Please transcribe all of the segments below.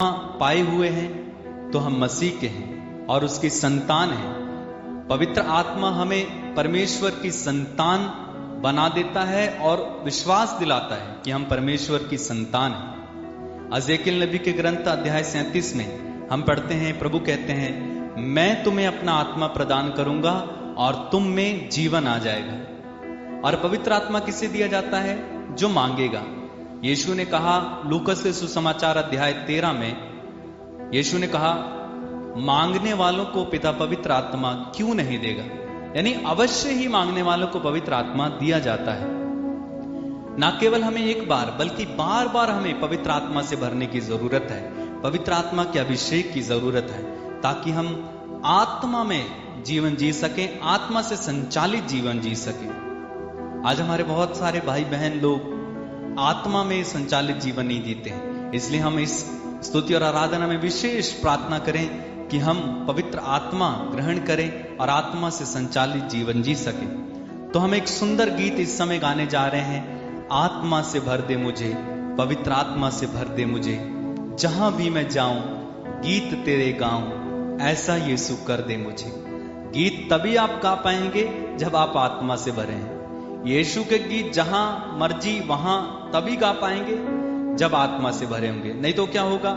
पाए हुए हैं तो हम मसीह के हैं और उसकी संतान हैं। पवित्र आत्मा हमें परमेश्वर की संतान बना देता है और विश्वास दिलाता है कि हम परमेश्वर की संतान हैं। एजेकियल नबी के ग्रंथ अध्याय 37 में हम पढ़ते हैं, प्रभु कहते हैं, मैं तुम्हें अपना आत्मा प्रदान करूंगा और तुम में जीवन आ जाएगा। और पवित्र आत्मा किसे दिया जाता है? जो मांगेगा। यीशु ने कहा लूकस के सुसमाचार अध्याय 13 में, यीशु ने कहा मांगने वालों को पिता पवित्र आत्मा क्यों नहीं देगा। यानी अवश्य ही मांगने वालों को पवित्र आत्मा दिया जाता है। ना केवल हमें एक बार बल्कि बार बार हमें पवित्र आत्मा से भरने की जरूरत है। पवित्र आत्मा के अभिषेक की जरूरत है ताकि हम आत्मा में जीवन जी सकें, आत्मा से संचालित जीवन जी सकें। आज हमारे बहुत सारे भाई बहन लोग आत्मा में संचालित जीवन नहीं जीते हैं। इसलिए हम इस स्तुति और आराधना में विशेष प्रार्थना करें कि हम पवित्र आत्मा ग्रहण करें और आत्मा से संचालित जीवन जी सकें। तो हम एक सुंदर गीत इस समय गाने जा रहे हैं, आत्मा से भर दे मुझे, पवित्र आत्मा से भर दे मुझे, जहां भी मैं जाऊं गीत तेरे गाऊं, ऐसा यीशु कर दे मुझे। गीत तभी आप गा पाएंगे जब आप आत्मा से भरे हैं। यीशु के गीत जहां मर्जी वहां तभी गा पाएंगे जब आत्मा से भरे होंगे। नहीं तो क्या होगा,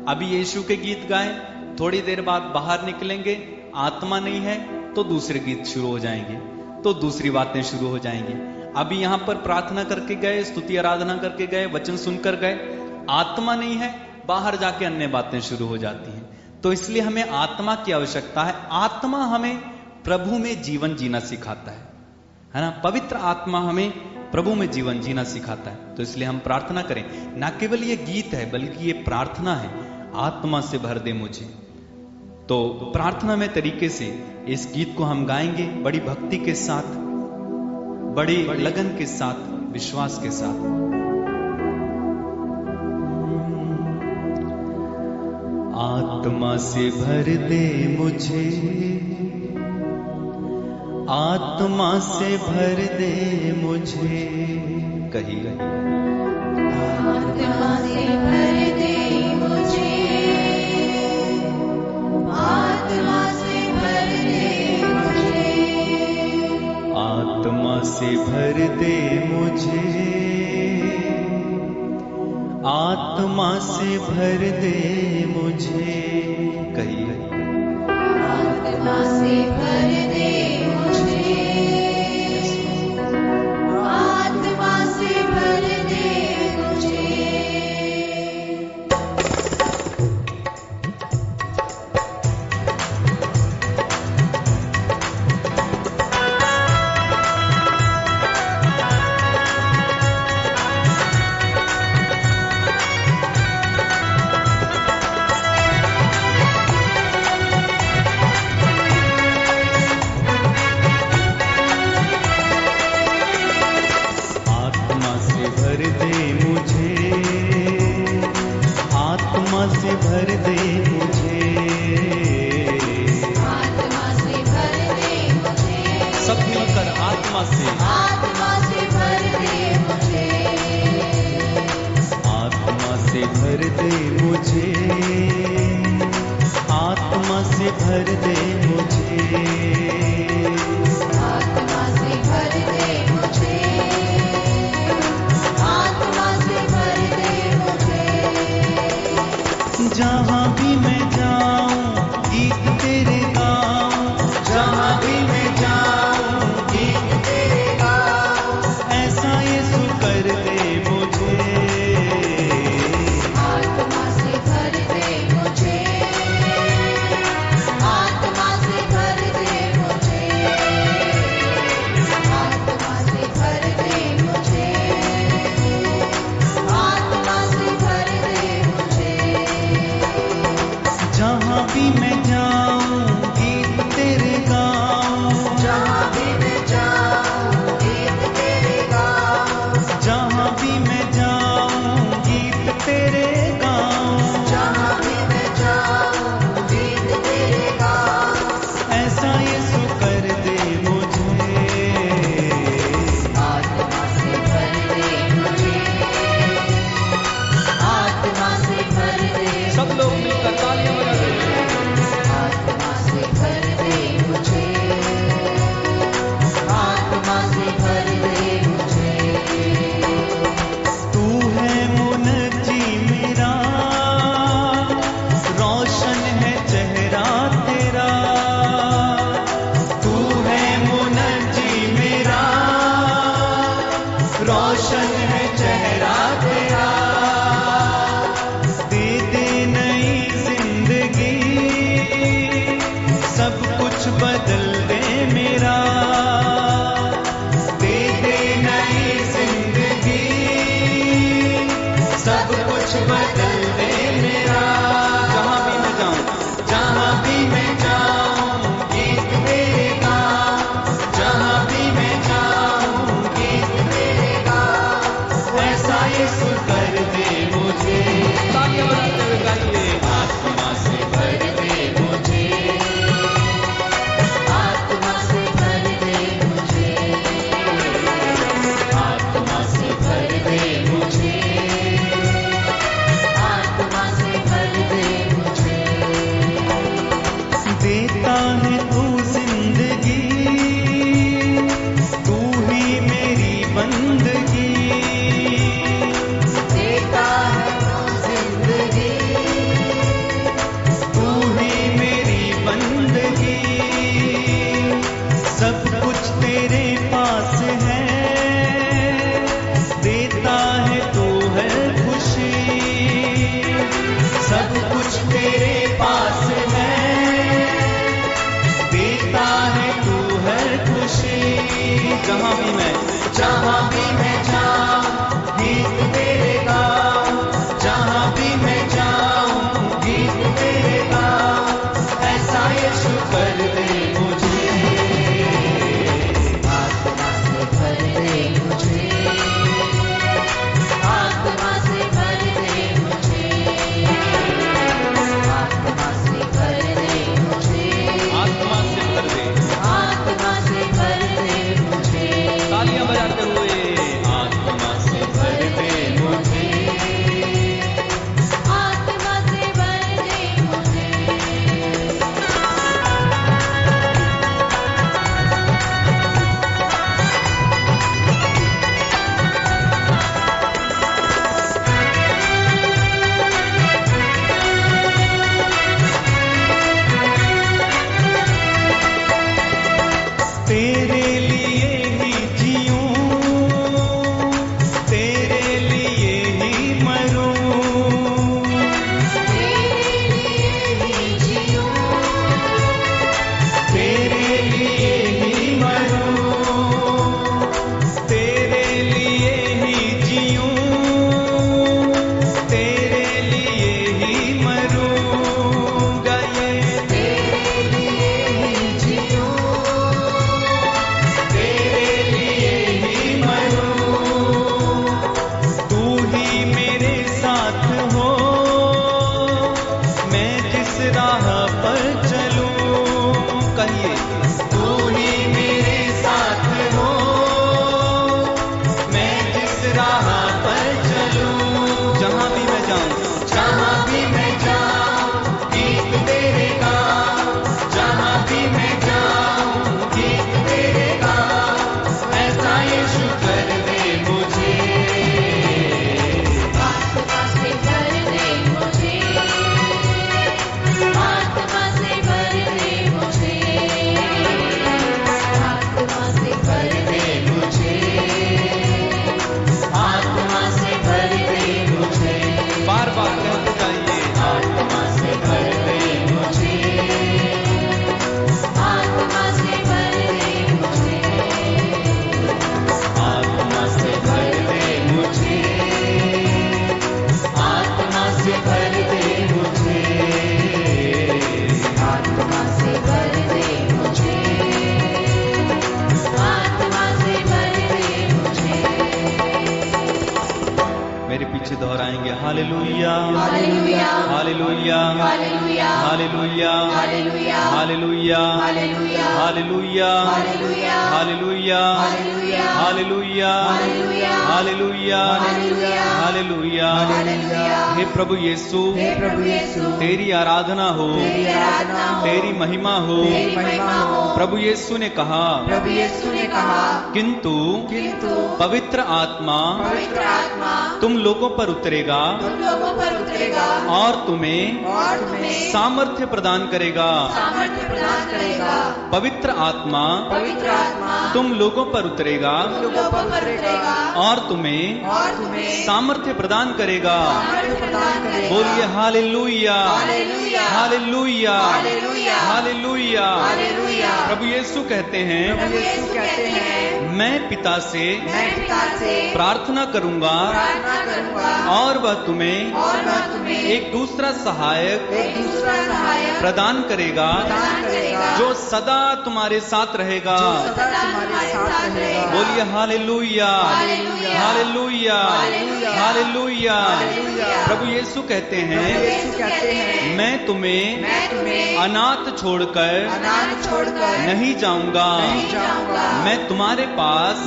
अभी यीशु के गीत गाएं, थोड़ी देर बाद बाहर निकलेंगे, आत्मा नहीं है तो दूसरे गीत शुरू हो जाएंगे, तो दूसरी बातें शुरू हो जाएंगी। अभी यहां पर प्रार्थना करके गए, स्तुति आराधना करके गए, वचन सुनकर गए, आत्मा नहीं है, बाहर जाके अन्य बातें शुरू हो जाती हैं। तो इसलिए हमें आत्मा की आवश्यकता है। आत्मा हमें प्रभु में जीवन जीना सिखाता है ना। पवित्र आत्मा हमें प्रभु में जीवन जीना सिखाता है। तो इसलिए हम प्रार्थना करें, ना केवल ये गीत है बल्कि ये प्रार्थना है, आत्मा से भर दे मुझे। तो प्रार्थना में तरीके से इस गीत को हम गाएंगे, बड़ी भक्ति के साथ, बड़ी लगन के साथ, विश्वास के साथ। आत्मा से भर दे मुझे, आत्मा से भर दे मुझे, कहिए आत्मा से भर दे मुझे, आत्मा से भर दे मुझे, आत्मा से भर दे मुझे, आत्मा से भर दे मुझे, कहिए आत्मा से भर दे मुझे, आत्मा से भर दे मुझे। Hallelujah hallelujah hallelujah hallelujah hallelujah hallelujah hallelujah hallelujah hallelujah hallelujah hallelujah hallelujah hallelujah hallelujah hallelujah hallelujah हे प्रभु यीशु हे प्रभु यीशु तेरी आराधना हो तेरी आराधना हो तेरी महिमा हो तेरी महिमा हो प्रभु यीशु ने कहा प्रभु यीशु ने कहा किंतु किंतु पवित्र आत्मा पवित्र आत्मा तुम लोगों पर उतरेगा तुम लोगों पर उतरेगा और तुम्हें सामर्थ्य प्रदान करेगा सामर्थ्य प्रदान करेगा पवित्र आत्मा पवित्र आत्मा तुम लोगों पर उतरेगा तुम लोगों पर उतरेगा और तुम्हें और सामर्थ्य प्रदान करेगा सामर्थ्य प्रदान करेगा बोलिए hallelujah hallelujah hallelujah hallelujah hallelujah hallelujah प्रभु यीशु कहते हैं प्रभु यीशु कहते हैं मैं पिता से मैं पिता से प्रार्थना करूंगा प्रार्थना करूंगा और वह तुम्हें और वह तुम्हें एक दूसरा सहायक एक दूसरा सहायक प्रदान करेगा प्रदान करेगा जो सदा तुम्हारे साथ रहेगा सदा तुम्हारे साथ रहेगा बोलिए hallelujah hallelujah hallelujah hallelujah hallelujah hallelujah प्रभु यीशु कहते हैं यीशु कहते हैं मैं तुम्हें अनाथ छोड़कर अनाथ छोड़कर नहीं जाऊंगा नहीं जाऊंगा मैं तुम्हारे पास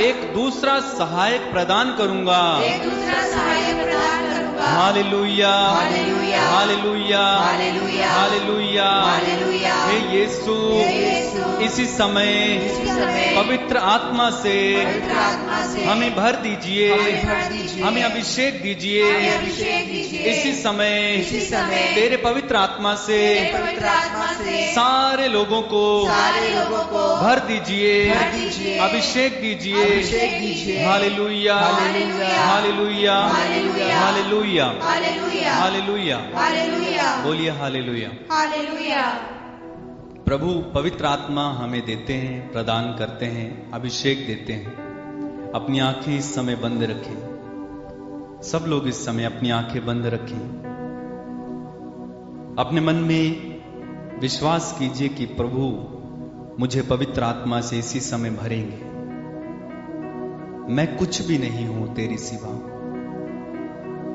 एक दूसरा सहायक प्रदान करूंगा दूसरा सहायक प्रदान करूंगा hallelujah hallelujah hallelujah hallelujah hallelujah hallelujah हे यीशु इसी समय पवित्र आत्मा से पवित्र आत्मा से हमें भर दीजिए भर दीजिए हमें अभिषेक दीजिए अभिषेक दीजिए इसी समय समय तेरे पवित्र आत्मा से पवित्र आत्मा से सारे लोगों को भर दीजिए भर दीजिए अभिषेक दीजिए अभिषेक दीजिए hallelujah hallelujah hallelujah hallelujah hallelujah hallelujah hallelujah hallelujah बोलिए हालेलुया हालेलुया प्रभु पवित्र आत्मा हमें देते हैं प्रदान करते हैं अभिषेक देते हैं अपनी आंखें इस समय बंद रखें सब लोग इस समय अपनी आंखें बंद रखें अपने मन में विश्वास कीजिए कि प्रभु मुझे पवित्र आत्मा से इसी समय भरेंगे मैं कुछ भी नहीं हूं तेरी सिवा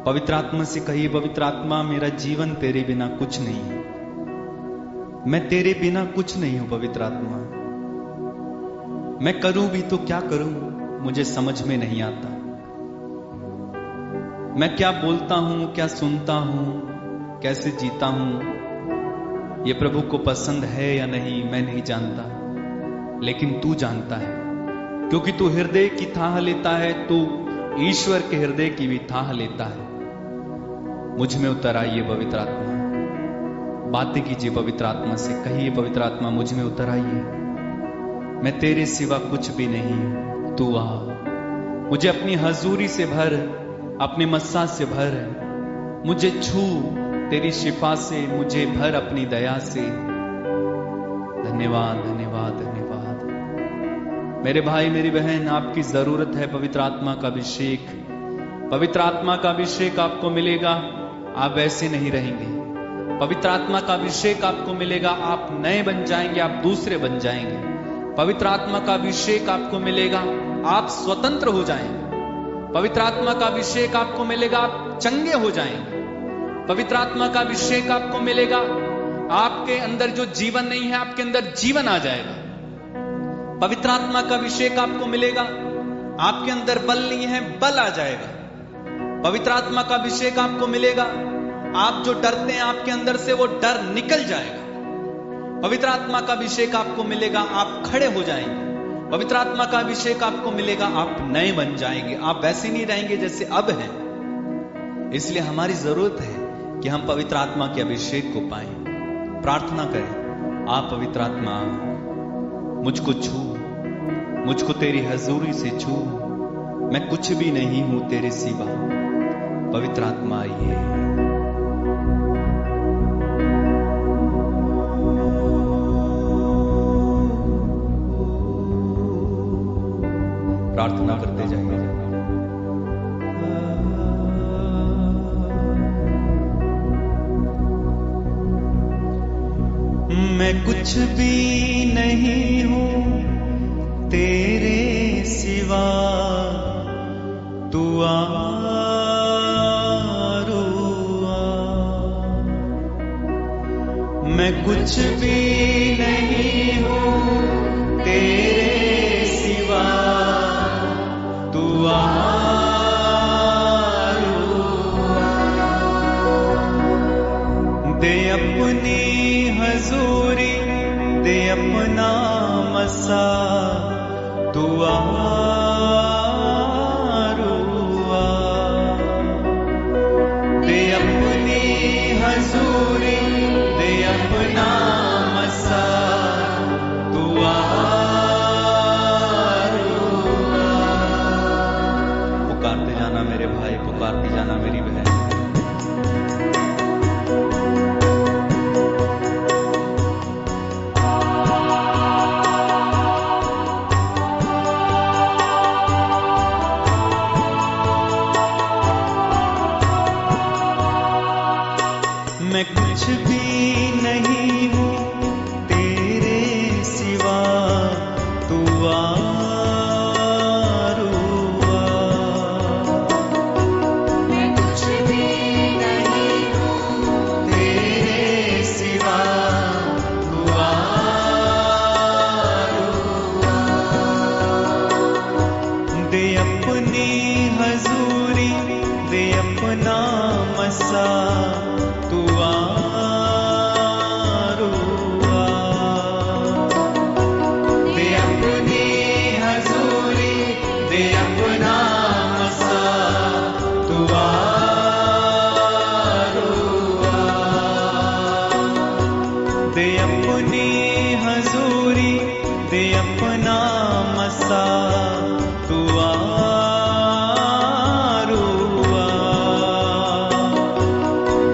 पवित्र आत्मा से कहिए पवित्र आत्मा मेरा जीवन तेरे बिना कुछ नहीं है मैं तेरे बिना कुछ नहीं हूं पवित्र आत्मा मैं करूं भी तो क्या करूं मुझे समझ में नहीं आता मैं क्या बोलता हूं क्या सुनता हूं कैसे जीता हूं ये प्रभु को पसंद है या नहीं मैं नहीं जानता लेकिन तू जानता है क्योंकि तू हृदय की थाह लेता है तू ईश्वर के हृदय की भी थाह लेता है मुझ में उतर आइए पवित्र आत्मा बातें कीजिए पवित्र आत्मा से कहिए पवित्र आत्मा मुझ में उतर आइए मैं तेरे सिवा कुछ भी नहीं तू आ मुझे अपनी हजूरी से भर अपने मस्सा से भर मुझे छू तेरी शिफा से मुझे भर अपनी दया से धन्यवाद धन्यवाद धन्यवाद मेरे भाई मेरी बहन आपकी जरूरत है पवित्र आत्मा का अभिषेक पवित्र आत्मा का अभिषेक आपको मिलेगा आप वैसे नहीं रहेंगे पवित्र आत्मा का अभिषेक आपको मिलेगा आप नए बन जाएंगे आप दूसरे बन जाएंगे पवित्र आत्मा का अभिषेक आपको मिलेगा आप स्वतंत्र हो जाएंगे पवित्र आत्मा का अभिषेक आपको मिलेगा आप चंगे हो जाएंगे पवित्र आत्मा का अभिषेक आपको मिलेगा आपके अंदर जो जीवन नहीं है आपके अंदर जीवन आ जाएगा पवित्र आत्मा का अभिषेक आपको मिलेगा आपके अंदर बल नहीं है बल आ जाएगा पवित्र आत्मा का अभिषेक आपको मिलेगा आप जो डरते हैं आपके अंदर से वो डर निकल जाएगा पवित्र आत्मा का अभिषेक आपको मिलेगा आप खड़े हो जाएंगे पवित्र आत्मा का अभिषेक आपको मिलेगा आप नए बन जाएंगे आप वैसे नहीं रहेंगे जैसे अब हैं इसलिए हमारी जरूरत है कि हम पवित्र आत्मा के अभिषेक को पाएं प्रार्थना करें आप पवित्र आत्मा मुझको छू मुझको तेरी हजूरी से छू मैं कुछ भी नहीं हूं तेरे सिवा पवित्र आत्मा आइए प्रार्थना करते जाइए मैं कुछ भी नहीं हूं तेरे सिवा तू आ मैं कुछ भी नहीं हूँ तेरे सिवा, तू दे अपनी हजूरी, दे अपना मसा, तू दे अपनी हजूरी, दे अपना मसा, तू पुकारते जाना मेरे भाई, पुकारती जाना मेरी बहन। मैं कुछ भी नहीं हूँ तेरे सिवा, तू मैं कुछ भी नहीं हूँ तेरे सिवा, तू दे अपनी हजूरी, दे अपना मसा, तू दे अपनी हजूरी, दे अपना मसा, तू दे अपनी हजूरी, दे अपना मसा, तू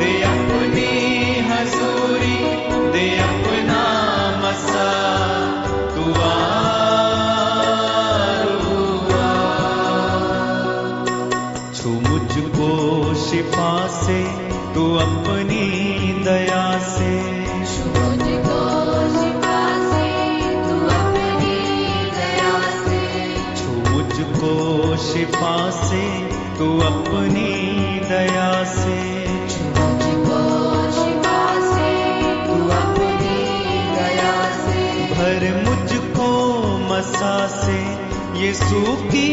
दे अपनी हजूरी, दे अपना मसा, तू छू मुझको शिफा से, तू अपनी दया से, मुझको शिफा से, तू अपनी दया से, छू मुझको शिफा से, तू अपनी दया से, मुझको शिफा से, तू अपनी दया से, भर मुझको मसा से, यीशु की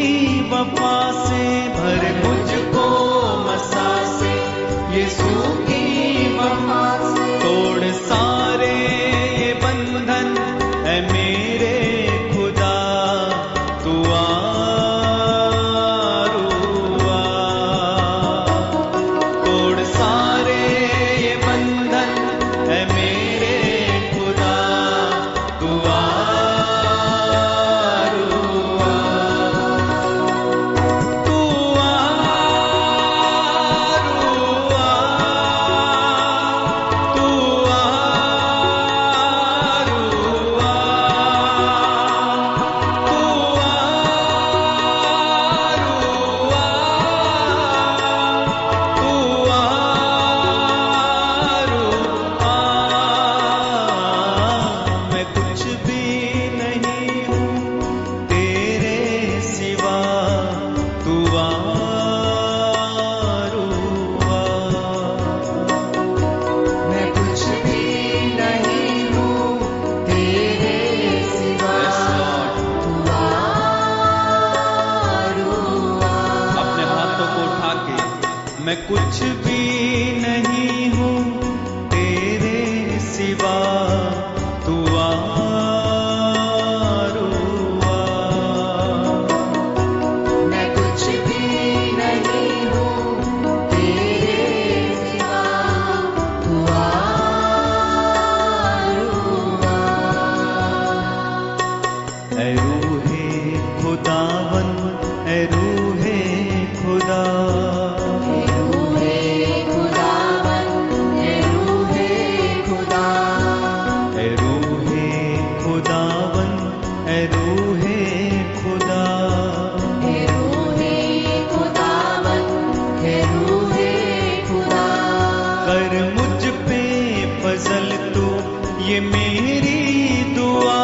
वफा से, भर मुझको मसा से, यीशु की वफा से, तोड़ सारे ये बंधन है मेरे खुदा, तू तोड़ सारे ये बंधन है मेरे खुदा, तू मैं कुछ भी नहीं हूँ तेरे सिवा, तू मैं कुछ भी नहीं हूँ तेरे सिवा, तू अपने हाथों को उठा के, मैं कुछ भी नहीं हूँ तेरे सिवा, तू मैं कुछ भी नहीं हूँ तेरे सिवा, तू ऐ रूहे खुदावन, ऐ रूहे खुदा, रूहे खुदावन, रूहे खुदा, ऐ रूहे खुदावन, ऐ रूहे खुदा, रूहे खुदावन, रूहे खुदा, कर मुझ पे फजल तू, ये मेरी दुआ,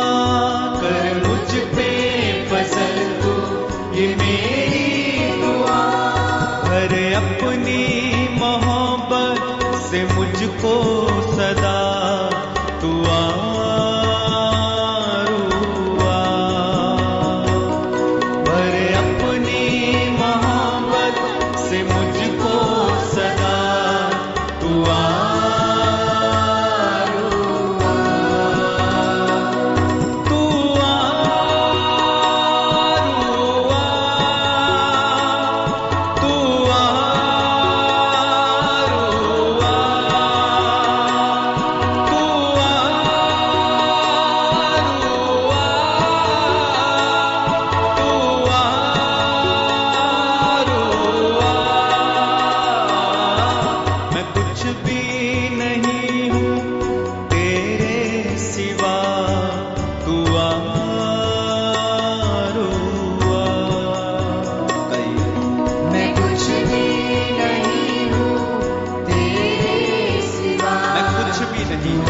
कर मुझ पे फजल तू, ये मेरी दुआ, कर अपनी मोहब्बत से मुझको सदा, तू आ रूआ, भरे अपनी मोहब्बत से मुझको सदा, तू आ रूआ, तू आ रूआ, तू आ रूआ, तू मैं कुछ भी नहीं हूँ तेरे सिवा, तू आ रूआ। मैं कुछ भी नहीं हूँ तेरे सिवा, मैं कुछ भी नहीं हूँ।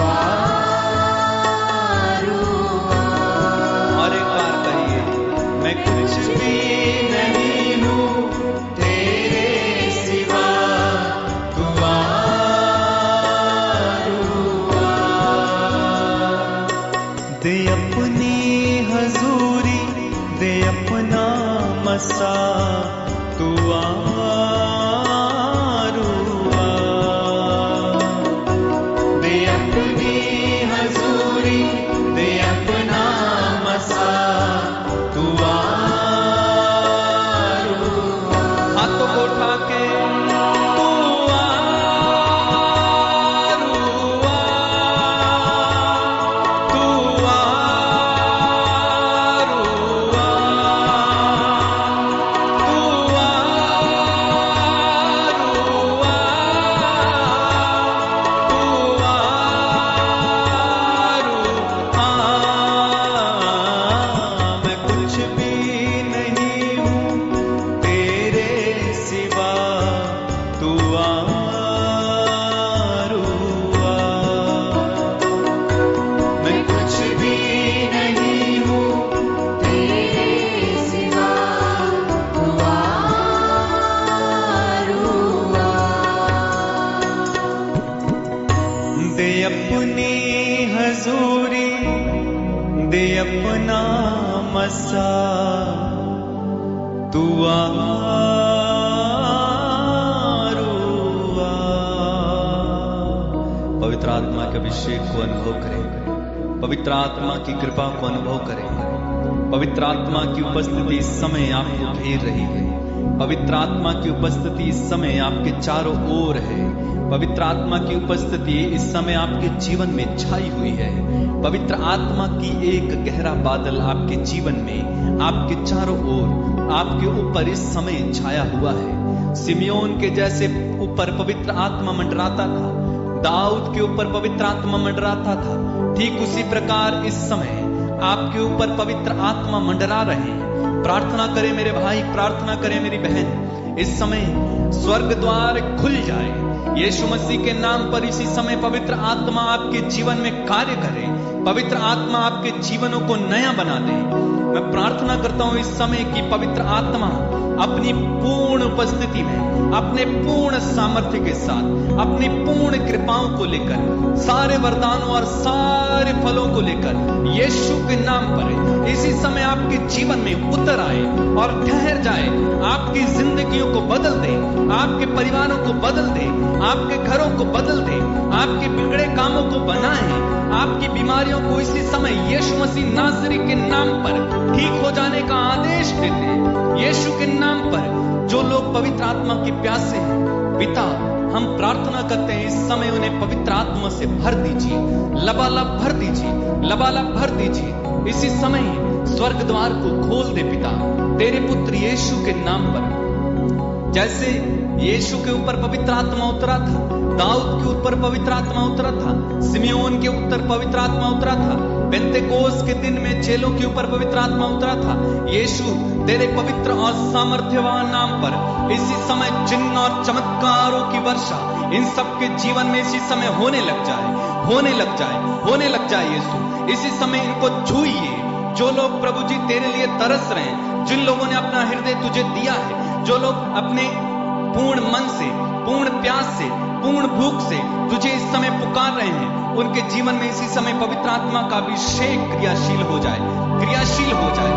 और एक बार कहिए, मैं कुछ भी नहीं हूँ तेरे सिवा, तू आ रूआ। दे अपनी हजूरी, दे अपना मसा, तू आ रूआ। दे अपनी हजूरी, दे अपना मसा, तू आ रूआ। हाथों को उठा के तू आ रूआ, तू आ रूआ, तू आ रूआ, तू आ। मैं कुछ भी नहीं हूँ तेरे सिवा, तू आ रूआ। मैं कुछ भी नहीं हूँ तेरे सिवा, तू रूआ। दे अपनी हजूरी, दे अपना मसा, तू आ रूआ। पवित्र आत्मा के अभिषेक को अनुभव करें, पवित्र आत्मा की कृपा को अनुभव करें। पवित्र आत्मा की उपस्थिति इस समय आपको घेर रही है। पवित्र आत्मा की उपस्थिति इस समय आपके चारों ओर है। पवित्र आत्मा की उपस्थिति इस समय आपके जीवन में छाई हुई है। पवित्र आत्मा की एक गहरा बादल आपके जीवन में, आपके चारों ओर, आपके ऊपर इस समय छाया हुआ है। सिमियोन के जैसे ऊपर पवित्र आत्मा मंडराता था, दाऊद के ऊपर पवित्र आत्मा मंडराता था, ठीक उसी प्रकार इस समय आपके ऊपर पवित्र आत्मा मंडरा रहे हैं। प्रार्थना करें मेरे भाई, प्रार्थना करें मेरी बहन, इस समय स्वर्ग द्वार खुल जाए। यीशु मसीह के नाम पर इसी समय पवित्र आत्मा आपके जीवन में कार्य करे। पवित्र आत्मा आपके जीवनों को नया बना दे। मैं प्रार्थना करता हूं इस समय कि पवित्र आत्मा अपनी पूर्ण उपस्थिति में, अपने पूर्ण सामर्थ्य के साथ, अपनी पूर्ण कृपाओं को लेकर, सारे वरदानों और सारे फलों को लेकर यीशु के नाम पर इसी समय आपके जीवन में उतर आए और ठहर जाए। आपकी जिंदगियों को बदल दे, आपके परिवारों को बदल दे, आपके घरों को बदल दे, आपके बिगड़े कामों को बनाए, आपकी बीमारियों को इसी समय यीशु मसीह नासरी के नाम पर ठीक हो जाने का आदेश देते हैं। यीशु के नाम पर जो लोग पवित्र आत्मा की प्यासे हैं, पिता हम प्रार्थना करते हैं इस समय उन्हें पवित्र आत्मा से भर दीजिए, लबालब भर दीजिए, लबालब भर दीजिए। इसी समय स्वर्ग द्वार को खोल दे पिता, तेरे पुत्र यीशु के नाम पर। जैसे यीशु के ऊपर पवित्र आत्मा उतरा था, दाऊद के ऊपर पवित्र आत्मा उतरा था, सिमियोन के ऊपर पवित्र आत्मा उतरा था, पेंतेकोस के दिन में चेलों के ऊपर पवित्र आत्मा उतरा था। यीशु तेरे पवित्र और सामर्थ्यवान नाम पर इसी समय चिन्ह और चमत्कारों की वर्षा इन सबके जीवन में इसी समय होने लग जाए, होने लग जाए, होने लग जाए। यीशु इसी समय इनको छूइए। जो लोग प्रभु जी तेरे लिए तरस रहे हैं, जिन लोगों ने अपना हृदय तुझे दिया है, जो लोग अपने पूर्ण मन से, पूर्ण प्यास से, पूर्ण भूख से तुझे इस समय पुकार रहे हैं, उन के जीवन में इसी समय पवित्र आत्मा का अभिषेक क्रियाशील हो जाए, क्रियाशील हो जाए।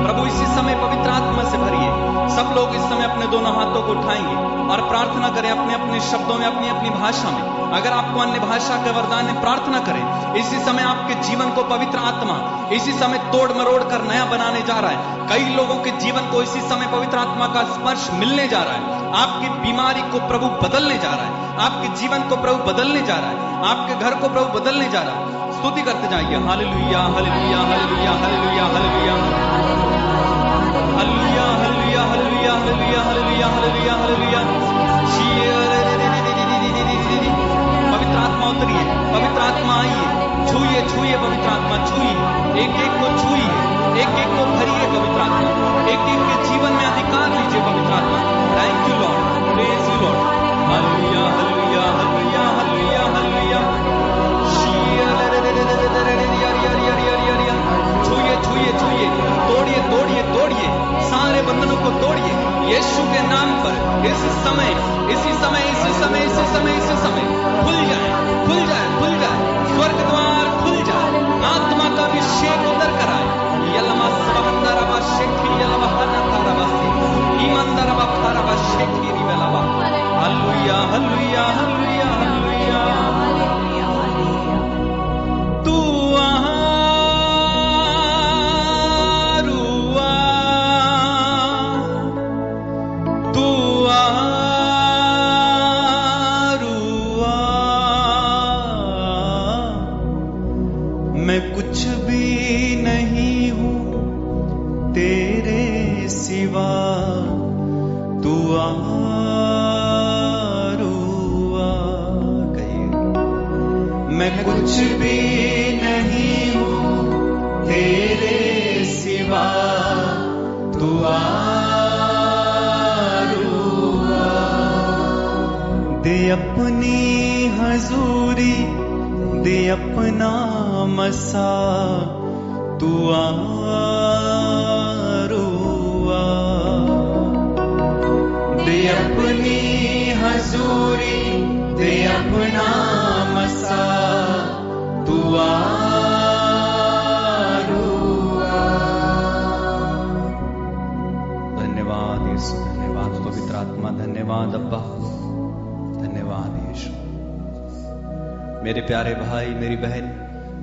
प्रभु इसी समय पवित्र आत्मा से भरिए। सब लोग इस समय अपने दोनों हाथों को उठाएंगे और प्रार्थना करें अपने अपने शब्दों में, अपनी अपनी भाषा में। अगर आपको अन्य भाषा के वरदान है, प्रार्थना करें। इसी समय आपके जीवन को पवित्र आत्मा इसी समय तोड़ मरोड़ कर नया बनाने जा रहा है। कई लोगों के जीवन को इसी समय पवित्र आत्मा का स्पर्श मिलने जा रहा है। आपकी बीमारी को प्रभु बदलने जा रहा है, आपके जीवन को प्रभु बदलने जा रहा है, आपके घर को प्रभु बदलने जा रहा है। स्तुति करते जाइए। Hallelujah hallelujah hallelujah hallelujah hallelujah hallelujah hallelujah hallelujah hallelujah hallelujah hallelujah hallelujah. पवित्र आत्मा उतरिए, पवित्र आत्मा आइए, छूइए छूइए पवित्र आत्मा, छूइए, एक एक को छूइए, एक एक को भरिए पवित्र आत्मा, एक एक के जीवन में अधिकार लीजिए पवित्र आत्मा। Thank you lord, praise you lord. Hallelujah hallelujah hallelujah hallelujah hallelujah. छूइए छूइए छूइए, तोड़िए तोड़िए तोड़िए, सारे बंधनों को तोड़िए यीशु के नाम पर। इस समय इसी समय इसी समय इसी समय इसी समय खुल जाए, खुल जाए, खुल जाए, स्वर्ग द्वार खुल जाए, आत्मा का अभिषेक उतर कर आए। यलमा सबहंदरबा शेखी यलमा हनतरबासी ईमानदरबा फरबा शेखी रिबलबा। Hallelujah hallelujah hallelujah hallelujah. तू मैं कुछ भी नहीं हूँ तेरे सिवा, तू आरुआ। कहिए मैं कुछ भी नहीं हूँ तेरे सिवा, तू आरुआ। दे अपनी हजूरी, दे अपना मसा, तू आरुआ। दे अपनी हजूरी, दे अपना मसा, तू आरुआ। धन्यवाद यीशु, धन्यवाद पवित्र आत्मा, धन्यवाद अब्बा, धन्यवाद यीशु। मेरे प्यारे भाई मेरी बहन,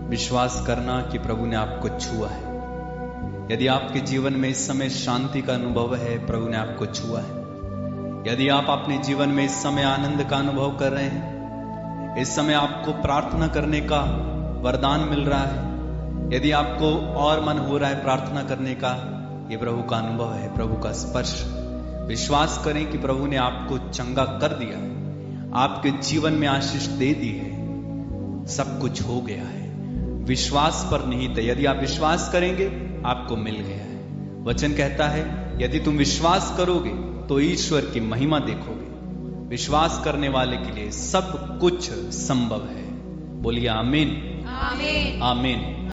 विश्वास करना कि प्रभु ने आपको छुआ है। यदि आपके जीवन में इस समय शांति का अनुभव है, प्रभु ने आपको छुआ है। यदि आप अपने जीवन में इस समय आनंद का अनुभव कर रहे हैं, इस समय आपको प्रार्थना करने का वरदान मिल रहा है, यदि आपको और मन हो रहा है प्रार्थना करने का, ये प्रभु का अनुभव है, प्रभु का स्पर्श। विश्वास करें कि प्रभु ने आपको चंगा कर दिया है, आपके जीवन में आशीष दे दी है, सब कुछ हो गया है। विश्वास पर निहित है। यदि आप विश्वास करेंगे आपको मिल गया है। वचन कहता है यदि तुम विश्वास करोगे तो ईश्वर की महिमा देखोगे। विश्वास करने वाले के लिए सब कुछ संभव है। बोलिए आमीन, आमीन, आमीन।